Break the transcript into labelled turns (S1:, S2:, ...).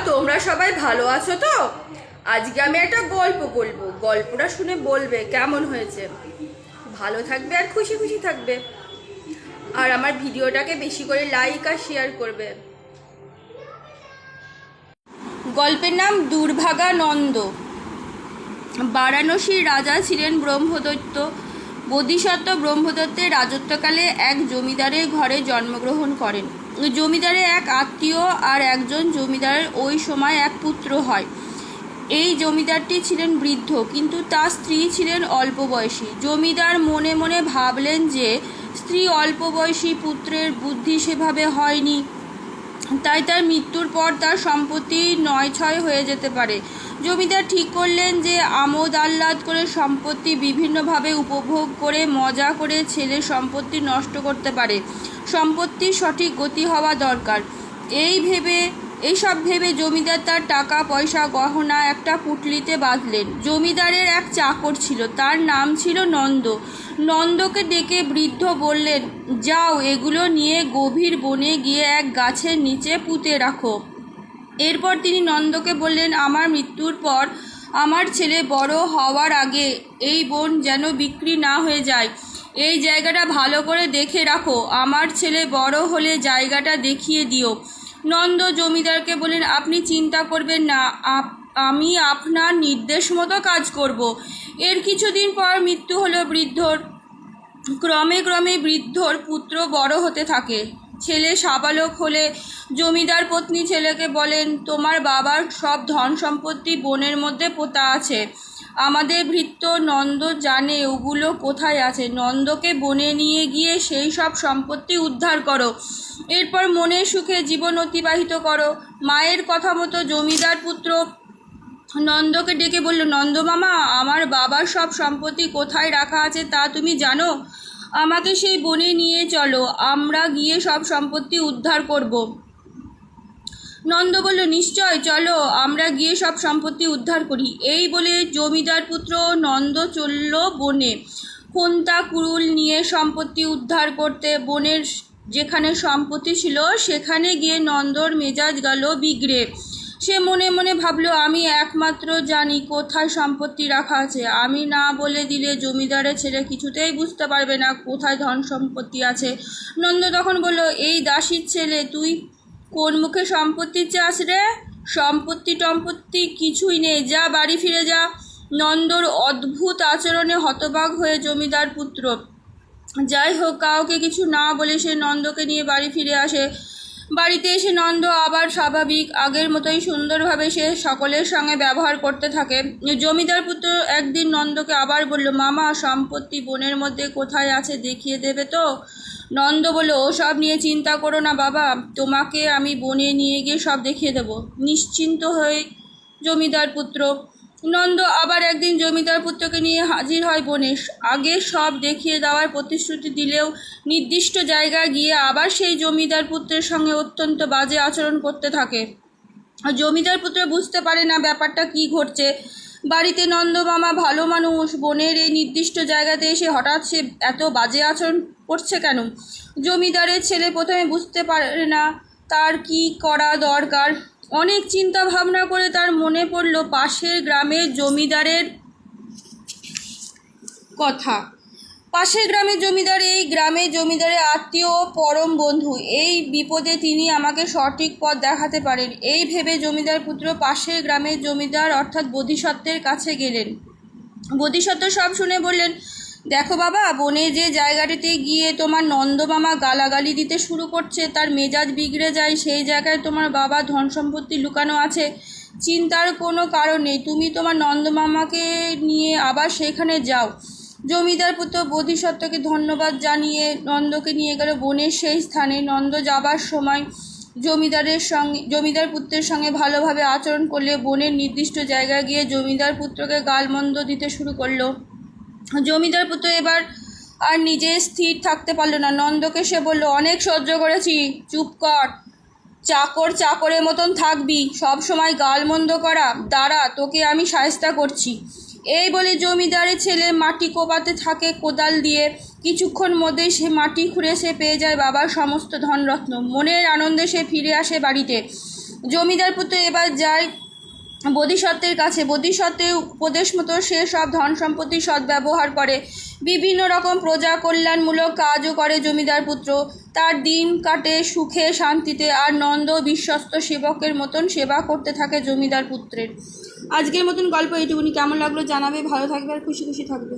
S1: তোমরা সবাই ভালো আছো তো? আজকে আমি একটা গল্প বলবো, গল্পটা শুনে বলবে কেমন হয়েছে। ভালো থাকবে আর খুশি খুশি থাকবে। আর আমার ভিডিওটাকে বেশি করে লাইক আর শেয়ার করবে। গল্পের নাম দুর্ভাগা নন্দ। বারাণসীর রাজা ছিলেন ব্রহ্মদৈত্য। বোধিসত্ত্ব ব্রহ্মদত্তের রাজত্বকালে এক জমিদারের ঘরে জন্মগ্রহণ করেন। জমিদারের এক আত্মীয় আর একজন জমিদারের ওই সময় এক পুত্র হয়। এই জমিদারটি ছিলেন বৃদ্ধ, কিন্তু তার স্ত্রী ছিলেন অল্প বয়সী। জমিদার মনে মনে ভাবলেন যে স্ত্রী অল্প বয়সী, পুত্রের বুদ্ধি সেভাবে হয়নি, তাই তার মৃত্যুর পর তার সম্পত্তি নয়ছয় হয়ে যেতে পারে। জমিদার ঠিক করলেন যে আমোদ আহ্লাদ করে সম্পত্তি বিভিন্নভাবে উপভোগ করে মজা করে ছেলের সম্পত্তি নষ্ট করতে পারে। সম্পত্তির সঠিক গতি হওয়া দরকার। এইসব ভেবে জমিদার তার টাকা পয়সা গহনা একটা পুঁটলিতে বাঁধলেন। জমিদারের এক চাকর ছিল, তার নাম ছিল নন্দ। নন্দকে ডেকে বৃদ্ধ বললেন, যাও এগুলো নিয়ে গভীর বনে গিয়ে এক গাছের নিচে পুঁতে রাখো। এরপর তিনি নন্দকে বললেন, আমার মৃত্যুর পর আমার ছেলে বড় হওয়ার আগে এই বন যেন বিক্রি না হয়ে যায়। এই জায়গাটা ভালো করে দেখে রাখো। আমার ছেলে বড় হলে জায়গাটা দেখিয়ে দিও। নন্দ জমিদারকে বললেন, আপনি চিন্তা করবেন না, আমি আপনার নির্দেশ মতো কাজ করব। এর কিছুদিন পর মৃত্যু হলো বৃদ্ধর। ক্রমে ক্রমে বৃদ্ধর পুত্র বড় হতে থাকে। ছেলে সাবালক হলে জমিদার পত্নী ছেলেকে বলেন, তোমার বাবার সব ধন সম্পত্তি বনের মধ্যে পোতা আছে। আমাদের ভৃত্য নন্দ জানে ওগুলো কোথায় আছে। নন্দকে বনে নিয়ে গিয়ে সেই সব সম্পত্তি উদ্ধার করো। এরপর মনের সুখে জীবন অতিবাহিত করো। মায়ের কথা মতো জমিদার পুত্র নন্দকে ডেকে বলল, নন্দ মামা, আমার বাবার সব সম্পত্তি কোথায় রাখা আছে তা তুমি জানো? আমাকে সেই বনে নিয়ে চলো, আমরা গিয়ে সব সম্পত্তি উদ্ধার করব। নন্দ বলল, নিশ্চয়, চলো, আমরা গিয়ে সব সম্পত্তি উদ্ধার করি। এই বলে জমিদার পুত্র নন্দ চলল বনে, খন্তা কুড়ুল নিয়ে সম্পত্তি উদ্ধার করতে। বনের যেখানে সম্পত্তি ছিল সেখানে গিয়ে নন্দর মেজাজ গেল বিগড়ে। সে মনে মনে ভাবল, আমি একমাত্র জানি কোথায় সম্পত্তি রাখা আছে। আমি না বলে দিলে জমিদারের ছেলে কিছুতেই বুঝতে পারবে না কোথায় ধন সম্পত্তি আছে। নন্দ তখন বলল, এই দাসীর ছেলে, তুই কোন মুখে সম্পত্তি চাস রে? সম্পত্তি কিছুই নেই, যা বাড়ি ফিরে যা। নন্দর অদ্ভুত আচরণে হতবাক হয়ে জমিদার পুত্র যাই হোক কাউকে কিছু না বলে সে নন্দকে নিয়ে বাড়ি ফিরে আসে। বাড়িতে এসে নন্দ আবার স্বাভাবিক আগের মতোই সুন্দরভাবে সে সকলের সঙ্গে ব্যবহার করতে থাকে। জমিদার পুত্র একদিন নন্দকে আবার বলল, মামা, সম্পত্তি বনের মধ্যে কোথায় আছে দেখিয়ে দেবে তো? নন্দ বলল, ওসব নিয়ে চিন্তা করো না বাবা, তোমাকে আমি বনে নিয়ে গিয়ে সব দেখিয়ে দেব। নিশ্চিন্ত হয়ে জমিদার পুত্র নন্দ আবার একদিন জমিদার পুত্রকে নিয়ে হাজির হয় বনে। আগে সব দেখিয়ে দেওয়ার প্রতিশ্রুতি দিলেও নির্দিষ্ট জায়গায় গিয়ে আবার সেই জমিদার পুত্রের সঙ্গে অত্যন্ত বাজে আচরণ করতে থাকে। জমিদার পুত্র বুঝতে পারে না ব্যাপারটা কি ঘটছে। বাড়িতে নন্দ মামা ভালো মানুষ, বনের এই নির্দিষ্ট জায়গাতে এসে হঠাৎ সে এত বাজে আচরণ করছে কেন? জমিদারের ছেলে প্রথমে বুঝতে পারে না তার কি করা দরকার। অনেক চিন্তা ভাবনা করে তার মনে পড়ল পাশের গ্রামের জমিদারের কথা। পাশের গ্রামের জমিদার এই গ্রামের জমিদারের আত্মীয় ও পরম বন্ধু। এই বিপদে তিনি আমাকে সঠিক পথ দেখাতে পারেন। এই ভেবে জমিদার পুত্র পাশের গ্রামের জমিদার অর্থাৎ বোধিসত্ত্বের কাছে গেলেন। বোধিসত্ত্ব সব শুনে বললেন, দেখো বাবা, বনে যে জায়গাটিতে গিয়ে তোমার নন্দমামা গালাগালি দিতে শুরু করছে, তার মেজাজ বিগড়ে যায়, সেই জায়গায় তোমার বাবা ধন সম্পত্তি লুকানো আছে। চিন্তার কোনো কারণ নেই, তুমি তোমার নন্দমামাকে নিয়ে আবার সেখানে যাও। জমিদার পুত্র বোধিসত্ত্বকে ধন্যবাদ জানিয়ে নন্দকে নিয়ে গেল বনের সেই স্থানে। নন্দ যাবার সময় জমিদার পুত্রের সঙ্গে ভালোভাবে আচরণ করলে বনের নির্দিষ্ট জায়গায় গিয়ে জমিদার পুত্রকে গালমন্দ দিতে শুরু করলো। জমিদার পুত্র এবার আর নিজে স্থির থাকতে পারল না। নন্দকে সে বলল, অনেক সহ্য করেছি, চুপ কর, চাকরের মতন থাকবি, সব সময় গালমন্দ করা, দাঁড়া, তোকে আমি শায়েস্তা করছি। এই বলে জমিদারের ছেলে মাটি কোপাতে থাকে কোদাল দিয়ে। কিছুক্ষণ মধ্যেই সে মাটি খুঁড়ে সে পেয়ে যায় বাবার সমস্ত ধনরত্ন। মনের আনন্দে সে ফিরে আসে বাড়িতে। জমিদার পুত্র এবার যায় বোধিসত্ত্বের কাছে। বোধিসত্ত্বের উপদেশ মতো সে সব ধন সম্পত্তির সদ্ব্যবহার করে, বিভিন্ন রকম প্রজা কল্যাণমূলক কাজও করে। জমিদার পুত্র তার দিন কাটে সুখে শান্তিতে, আর নন্দ বিশ্বস্ত সেবকের মতন সেবা করতে থাকে জমিদার পুত্রের। আজকের মতন গল্প এইটুকুনি। কেমন লাগলো জানাবে, ভালো থাকবে আর খুশি খুশি থাকবে।